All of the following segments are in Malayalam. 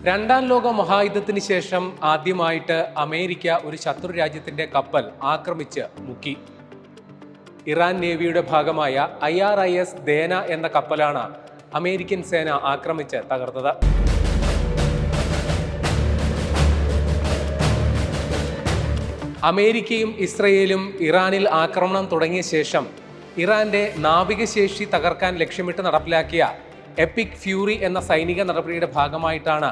രണ്ടാം ലോക മഹായുദ്ധത്തിന് ശേഷം ആദ്യമായിട്ട് അമേരിക്ക ഒരു ശത്രു രാജ്യത്തിന്റെ കപ്പൽ ആക്രമിച്ച് മുക്കി. ഇറാൻ നേവിയുടെ ഭാഗമായ IRIS ദേന എന്ന കപ്പലാണ് അമേരിക്കൻ സേന ആക്രമിച്ച് തകർത്തത്. അമേരിക്കയും ഇസ്രയേലും ഇറാനിൽ ആക്രമണം തുടങ്ങിയ ശേഷം ഇറാന്റെ നാവികശേഷി തകർക്കാൻ ലക്ഷ്യമിട്ട് നടപ്പിലാക്കിയ എപ്പിക് ഫ്യൂറി എന്ന സൈനിക നടപടിയുടെ ഭാഗമായിട്ടാണ്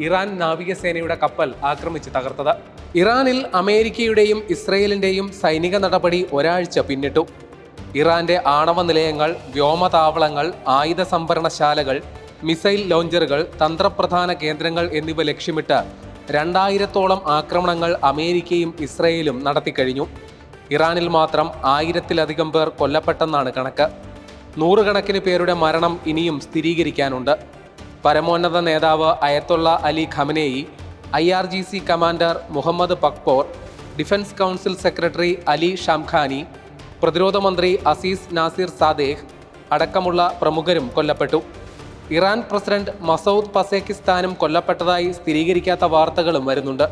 ഇറാൻ നാവികസേനയുടെ കപ്പൽ ആക്രമിച്ച് തകർത്തത്. ഇറാനിൽ അമേരിക്കയുടെയും ഇസ്രയേലിന്റെയും സൈനിക നടപടി ഒരാഴ്ച പിന്നിട്ടു. ഇറാന്റെ ആണവ നിലയങ്ങൾ, വ്യോമതാവളങ്ങൾ, ആയുധ സംഭരണശാലകൾ, മിസൈൽ ലോഞ്ചറുകൾ, തന്ത്രപ്രധാന കേന്ദ്രങ്ങൾ എന്നിവ ലക്ഷ്യമിട്ട് 2000-ഓളം ആക്രമണങ്ങൾ അമേരിക്കയും ഇസ്രയേലും നടത്തിക്കഴിഞ്ഞു. ഇറാനിൽ മാത്രം 1000-ലധികം പേർ കൊല്ലപ്പെട്ടെന്നാണ് കണക്ക്. നൂറുകണക്കിന് പേരുടെ മരണം ഇനിയും സ്ഥിരീകരിക്കാനുണ്ട്. പരമോന്നത നേതാവ് Ayatollah Ali Khamenei, IRGC commander Mohammad Pakpour, defence council secretary Ali Shamkhani, പ്രതിരോധ മന്ത്രി അസീസ് നാസിർ സാദേഹ് അടക്കമുള്ള പ്രമുഖരും കൊല്ലപ്പെട്ടു. ഇറാൻ പ്രസിഡന്റ് മസൂദ് പസേക്കിസ്ഥാനും കൊല്ലപ്പെട്ടതായി സ്ഥിരീകരിക്കാത്ത വാർത്തകളും വരുന്നുണ്ട്.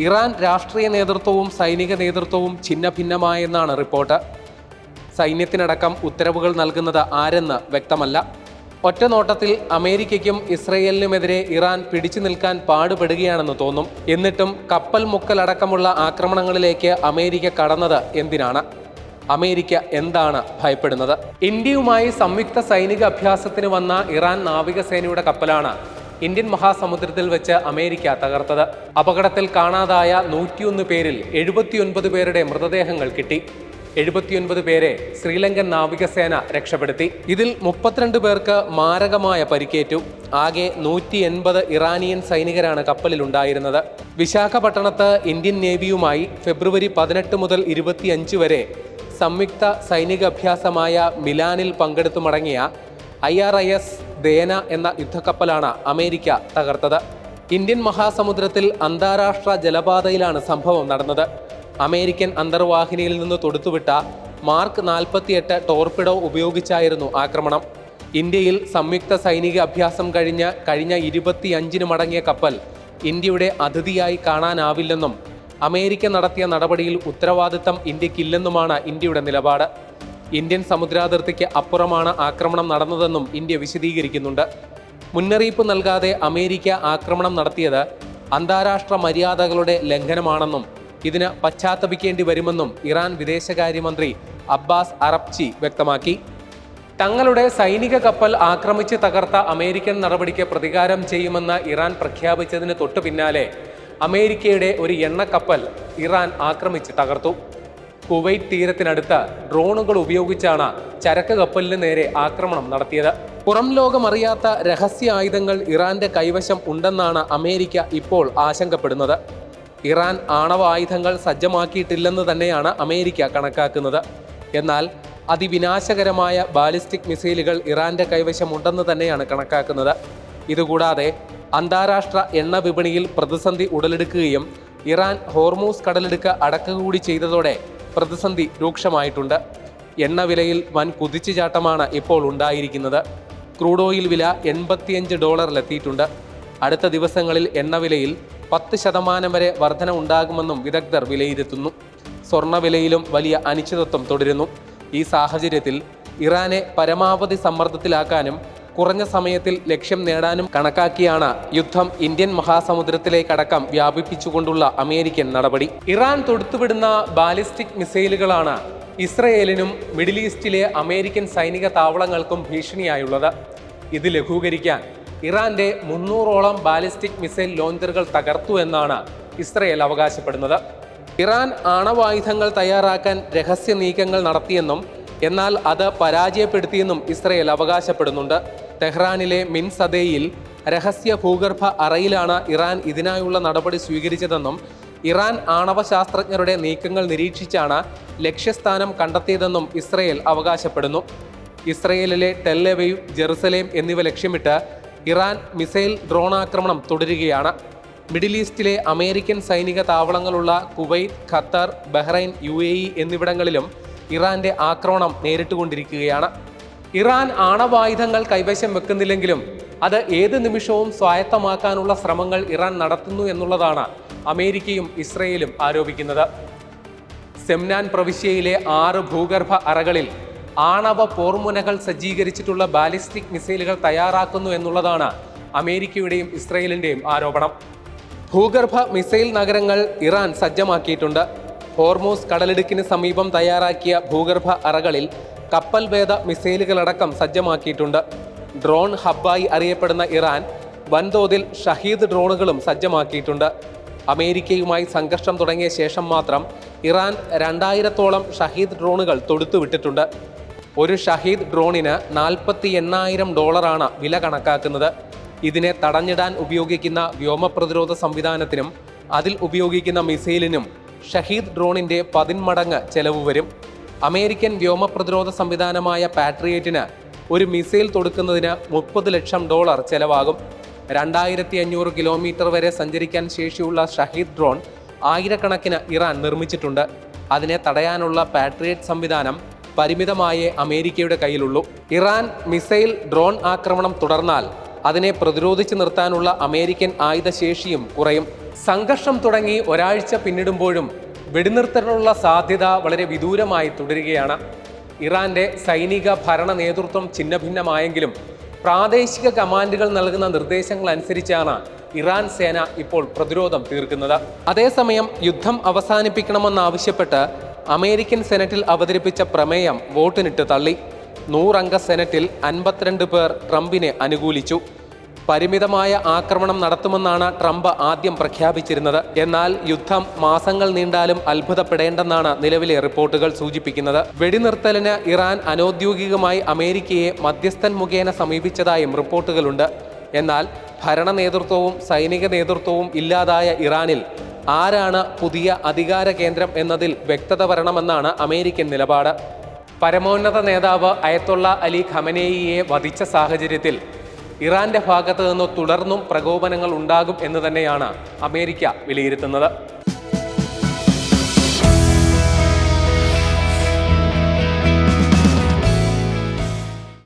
ഇറാൻ രാഷ്ട്രീയ നേതൃത്വവും സൈനിക നേതൃത്വവും ഛിന്നഭിന്നമായെന്നാണ് റിപ്പോർട്ട്. സൈന്യത്തിനടക്കം ഉത്തരവുകൾ നൽകുന്നത് ആരെന്ന് വ്യക്തമല്ല. ഒറ്റ നോട്ടത്തിൽ അമേരിക്കയ്ക്കും ഇസ്രയേലിനുമെതിരെ ഇറാൻ പിടിച്ചു നിൽക്കാൻ പാടുപെടുകയാണെന്ന് തോന്നും. എന്നിട്ടും കപ്പൽ മുക്കലടക്കമുള്ള ആക്രമണങ്ങളിലേക്ക് അമേരിക്ക കടന്നത് എന്തിനാണ്? അമേരിക്ക എന്താണ് ഭയപ്പെടുന്നത്? ഇന്ത്യയുമായി സംയുക്ത സൈനിക അഭ്യാസത്തിന് വന്ന ഇറാൻ നാവികസേനയുടെ കപ്പലാണ് ഇന്ത്യൻ മഹാസമുദ്രത്തിൽ വെച്ച് അമേരിക്ക തകർത്തത്. അപകടത്തിൽ കാണാതായ 101 പേരിൽ 79 പേരുടെ മൃതദേഹങ്ങൾ കിട്ടി. 79 പേരെ ശ്രീലങ്കൻ നാവികസേന രക്ഷപ്പെടുത്തി. ഇതിൽ 32 പേർക്ക് മാരകമായ പരിക്കേറ്റു. ആകെ 180 ഇറാനിയൻ സൈനികരാണ് കപ്പലിലുണ്ടായിരുന്നത്. വിശാഖപട്ടണത്ത് ഇന്ത്യൻ നേവിയുമായി ഫെബ്രുവരി 18 മുതൽ 25 വരെ സംയുക്ത സൈനിക അഭ്യാസമായ മിലാനിൽ പങ്കെടുത്തു മടങ്ങിയ IRIS ദേന എന്ന യുദ്ധക്കപ്പലാണ് അമേരിക്ക തകർത്തത്. ഇന്ത്യൻ മഹാസമുദ്രത്തിൽ അന്താരാഷ്ട്ര ജലപാതയിലാണ് സംഭവം നടന്നത്. അമേരിക്കൻ അന്തർവാഹിനിയിൽ നിന്ന് തൊടുത്തുവിട്ട മാർക്ക് 48 ടോർപിഡോ ഉപയോഗിച്ചായിരുന്നു ആക്രമണം. ഇന്ത്യയിൽ സംയുക്ത സൈനിക അഭ്യാസം കഴിഞ്ഞ 25-ന് മടങ്ങിയ കപ്പൽ ഇന്ത്യയുടെ അതിഥിയായി കാണാനാവില്ലെന്നും അമേരിക്ക നടത്തിയ നടപടിയിൽ ഉത്തരവാദിത്തം ഇന്ത്യക്കില്ലെന്നുമാണ് ഇന്ത്യയുടെ നിലപാട്. ഇന്ത്യൻ സമുദ്രാതിർത്തിക്ക് അപ്പുറമാണ് ആക്രമണം നടന്നതെന്നും ഇന്ത്യ വിശദീകരിക്കുന്നുണ്ട്. മുന്നറിയിപ്പ് നൽകാതെ അമേരിക്ക ആക്രമണം നടത്തിയത് അന്താരാഷ്ട്ര മര്യാദകളുടെ ലംഘനമാണെന്നും ഇതിന് പശ്ചാത്തപിക്കേണ്ടി വരുമെന്നും ഇറാൻ വിദേശകാര്യമന്ത്രി അബ്ബാസ് അറക്ചി വ്യക്തമാക്കി. തങ്ങളുടെ സൈനിക കപ്പൽ ആക്രമിച്ച് തകർത്ത അമേരിക്കൻ നടപടിക്ക് പ്രതികാരം ചെയ്യുമെന്ന് ഇറാൻ പ്രഖ്യാപിച്ചതിന് തൊട്ടു പിന്നാലെ അമേരിക്കയുടെ ഒരു എണ്ണക്കപ്പൽ ഇറാൻ ആക്രമിച്ച് തകർത്തു. കുവൈറ്റ് തീരത്തിനടുത്ത് ഡ്രോണുകൾ ഉപയോഗിച്ചാണ് ചരക്ക് കപ്പലിന് നേരെ ആക്രമണം നടത്തിയത്. പുറം ലോകമറിയാത്ത രഹസ്യ ആയുധങ്ങൾ ഇറാന്റെ കൈവശം ഉണ്ടെന്നാണ് അമേരിക്ക ഇപ്പോൾ ആശങ്കപ്പെടുന്നത്. ഇറാൻ ആണവ ആയുധങ്ങൾ സജ്ജമാക്കിയിട്ടില്ലെന്ന് തന്നെയാണ് അമേരിക്ക കണക്കാക്കുന്നത്. എന്നാൽ അതിവിനാശകരമായ ബാലിസ്റ്റിക് മിസൈലുകൾ ഇറാന്റെ കൈവശമുണ്ടെന്ന് തന്നെയാണ് കണക്കാക്കുന്നത്. ഇതുകൂടാതെ അന്താരാഷ്ട്ര എണ്ണ വിപണിയിൽ പ്രതിസന്ധി ഉടലെടുക്കുകയും ഇറാൻ ഹോർമൂസ് കടലിടുക്ക് അടക്കുക കൂടി ചെയ്തതോടെ പ്രതിസന്ധി രൂക്ഷമായിട്ടുണ്ട്. എണ്ണ വിലയിൽ വൻ കുതിച്ചുചാട്ടമാണ് ഇപ്പോൾ ഉണ്ടായിരിക്കുന്നത്. ക്രൂഡ് ഓയിൽ വില $85 അടുത്ത ദിവസങ്ങളിൽ എണ്ണവിലയിൽ 10% വരെ വർധന ഉണ്ടാകുമെന്നും വിദഗ്ധർ വിലയിരുത്തുന്നു. സ്വർണ്ണവിലയിലും വലിയ അനിശ്ചിതത്വം തുടരുന്നു. ഈ സാഹചര്യത്തിൽ ഇറാനെ പരമാവധി സമ്മർദ്ദത്തിലാക്കാനും കുറഞ്ഞ സമയത്തിൽ ലക്ഷ്യം നേടാനും കണക്കാക്കിയാണ് യുദ്ധം ഇന്ത്യൻ മഹാസമുദ്രത്തിലേക്കടക്കം വ്യാപിപ്പിച്ചുകൊണ്ടുള്ള അമേരിക്കൻ നടപടി. ഇറാൻ തൊടുത്തുവിടുന്ന ബാലിസ്റ്റിക് മിസൈലുകളാണ് ഇസ്രയേലിനും മിഡിൽ ഈസ്റ്റിലെ അമേരിക്കൻ സൈനിക താവളങ്ങൾക്കും ഭീഷണിയായുള്ളത്. ഇത് ലഘൂകരിക്കാൻ ഇറാന്റെ 300-ഓളം ബാലിസ്റ്റിക് മിസൈൽ ലോഞ്ചറുകൾ തകർത്തു എന്നാണ് ഇസ്രയേൽ അവകാശപ്പെടുന്നത്. ഇറാൻ ആണവായുധങ്ങൾ തയ്യാറാക്കാൻ രഹസ്യ നീക്കങ്ങൾ നടത്തിയെന്നും എന്നാൽ അത് പരാജയപ്പെടുത്തിയെന്നും ഇസ്രയേൽ അവകാശപ്പെടുന്നുണ്ട്. തെഹ്റാനിലെ മിൻസദേയിൽ രഹസ്യ ഭൂഗർഭ അറയിലാണ് ഇറാൻ ഇതിനായുള്ള നടപടി സ്വീകരിച്ചതെന്നും ഇറാൻ ആണവ ശാസ്ത്രജ്ഞരുടെ നീക്കങ്ങൾ നിരീക്ഷിച്ചാണ് ലക്ഷ്യസ്ഥാനം കണ്ടെത്തിയതെന്നും ഇസ്രയേൽ അവകാശപ്പെടുന്നു. ഇസ്രയേലിലെ ടെൽ അവീവ്, ജെറുസലേം എന്നിവ ലക്ഷ്യമിട്ട് ഇറാൻ മിസൈൽ ഡ്രോൺ ആക്രമണം തുടരുകയാണ്. മിഡിൽ ഈസ്റ്റിലെ അമേരിക്കൻ സൈനിക താവളങ്ങളുള്ള കുവൈറ്റ്, ഖത്തർ, ബഹ്റൈൻ, UAE എന്നിവിടങ്ങളിലും ഇറാന്റെ ആക്രമണം നേരിട്ടുകൊണ്ടിരിക്കുകയാണ്. ഇറാൻ ആണവായുധങ്ങൾ കൈവശം വെക്കുന്നില്ലെങ്കിലും അത് ഏത് നിമിഷവും സ്വായത്തമാക്കാനുള്ള ശ്രമങ്ങൾ ഇറാൻ നടത്തുന്നു എന്നുള്ളതാണ് അമേരിക്കയും ഇസ്രയേലും ആരോപിക്കുന്നത്. സെംനാൻ പ്രവിശ്യയിലെ 6 ഭൂഗർഭ അറകളിൽ ആണവ പോർമുനകൾ സജ്ജീകരിച്ചിട്ടുള്ള ബാലിസ്റ്റിക് മിസൈലുകൾ തയ്യാറാക്കുന്നു എന്നുള്ളതാണ് അമേരിക്കയുടെയും ഇസ്രയേലിന്റെയും ആരോപണം. ഭൂഗർഭ മിസൈൽ നഗരങ്ങൾ ഇറാൻ സജ്ജമാക്കിയിട്ടുണ്ട്. ഹോർമൂസ് കടലിടുക്കിന് സമീപം തയ്യാറാക്കിയ ഭൂഗർഭ അറകളിൽ കപ്പൽ വേദ മിസൈലുകളടക്കം സജ്ജമാക്കിയിട്ടുണ്ട്. ഡ്രോൺ ഹബ്ബായി അറിയപ്പെടുന്ന ഇറാൻ വൻതോതിൽ ഷഹീദ് ഡ്രോണുകളും സജ്ജമാക്കിയിട്ടുണ്ട്. അമേരിക്കയുമായി സംഘർഷം തുടങ്ങിയ ശേഷം മാത്രം ഇറാൻ 2000-ഓളം ഷഹീദ് ഡ്രോണുകൾ തൊടുത്തുവിട്ടിട്ടുണ്ട്. ഒരു ഷഹീദ് ഡ്രോണിന് $48,000 വില കണക്കാക്കുന്നത്. ഇതിനെ തടഞ്ഞിടാൻ ഉപയോഗിക്കുന്ന വ്യോമ പ്രതിരോധ സംവിധാനത്തിനും അതിൽ ഉപയോഗിക്കുന്ന മിസൈലിനും ഷഹീദ് ഡ്രോണിന്റെ 10 മടങ്ങ് ചെലവ് വരും. അമേരിക്കൻ വ്യോമ പ്രതിരോധ സംവിധാനമായ പാട്രിയറ്റിന് ഒരു മിസൈൽ തൊടുക്കുന്നതിന് $30 ലക്ഷം ചെലവാകും. 2500 കിലോമീറ്റർ വരെ സഞ്ചരിക്കാൻ ശേഷിയുള്ള ഷഹീദ് ഡ്രോൺ ആയിരക്കണക്കിന് ഇറാൻ നിർമ്മിച്ചിട്ടുണ്ട്. അതിനെ തടയാനുള്ള പാട്രിയറ്റ് സംവിധാനം പരിമിതമായേ അമേരിക്കയുടെ കയ്യിലുള്ളൂ. ഇറാൻ മിസൈൽ ഡ്രോൺ ആക്രമണം തുടർന്നാൽ അതിനെ പ്രതിരോധിച്ചു നിർത്താനുള്ള അമേരിക്കൻ ആയുധശേഷിയും കുറയും. സംഘർഷം തുടങ്ങി ഒരാഴ്ച പിന്നിടുമ്പോഴും വെടിനിർത്തലിനുള്ള സാധ്യത വളരെ വിദൂരമായി തുടരുകയാണ്. ഇറാന്റെ സൈനിക ഭരണ നേതൃത്വം ഛിന്നഭിന്നമായെങ്കിലും പ്രാദേശിക കമാൻഡുകൾ നൽകുന്ന നിർദ്ദേശങ്ങൾ അനുസരിച്ചാണ് ഇറാൻ സേന ഇപ്പോൾ പ്രതിരോധം തീർക്കുന്നത്. അതേസമയം യുദ്ധം അവസാനിപ്പിക്കണമെന്നാവശ്യപ്പെട്ട് അമേരിക്കൻ സെനറ്റിൽ അവതരിപ്പിച്ച പ്രമേയം വോട്ടിനിട്ട് തള്ളി. 100 അംഗ സെനറ്റിൽ 52 പേർ ട്രംപിനെ അനുകൂലിച്ചു. പരിമിതമായ ആക്രമണം നടത്തുമെന്നാണ് ട്രംപ് ആദ്യം പ്രഖ്യാപിച്ചിരുന്നത്. എന്നാൽ യുദ്ധം മാസങ്ങൾ നീണ്ടാലും അത്ഭുതപ്പെടേണ്ടെന്നാണ് നിലവിലെ റിപ്പോർട്ടുകൾ സൂചിപ്പിക്കുന്നത്. വെടിനിർത്തലിന് ഇറാൻ അനൗദ്യോഗികമായി അമേരിക്കയെ മധ്യസ്ഥൻ മുഖേന സമീപിച്ചതായും റിപ്പോർട്ടുകളുണ്ട്. എന്നാൽ ഭരണ നേതൃത്വവും സൈനിക നേതൃത്വവും ഇല്ലാതായ ഇറാനിൽ ആരാണ് പുതിയ അധികാര കേന്ദ്രം എന്നതിൽ വ്യക്തത വരണമെന്നാണ് അമേരിക്കൻ നിലപാട്. പരമോന്നത നേതാവ് അയതൊള്ള അലി ഖമനേയിയെ വധിച്ച സാഹചര്യത്തിൽ ഇറാന്റെ ഭാഗത്തു നിന്ന് തുടർന്നും പ്രകോപനങ്ങൾ ഉണ്ടാകും എന്ന് തന്നെയാണ് അമേരിക്ക വിലയിരുത്തുന്നത്.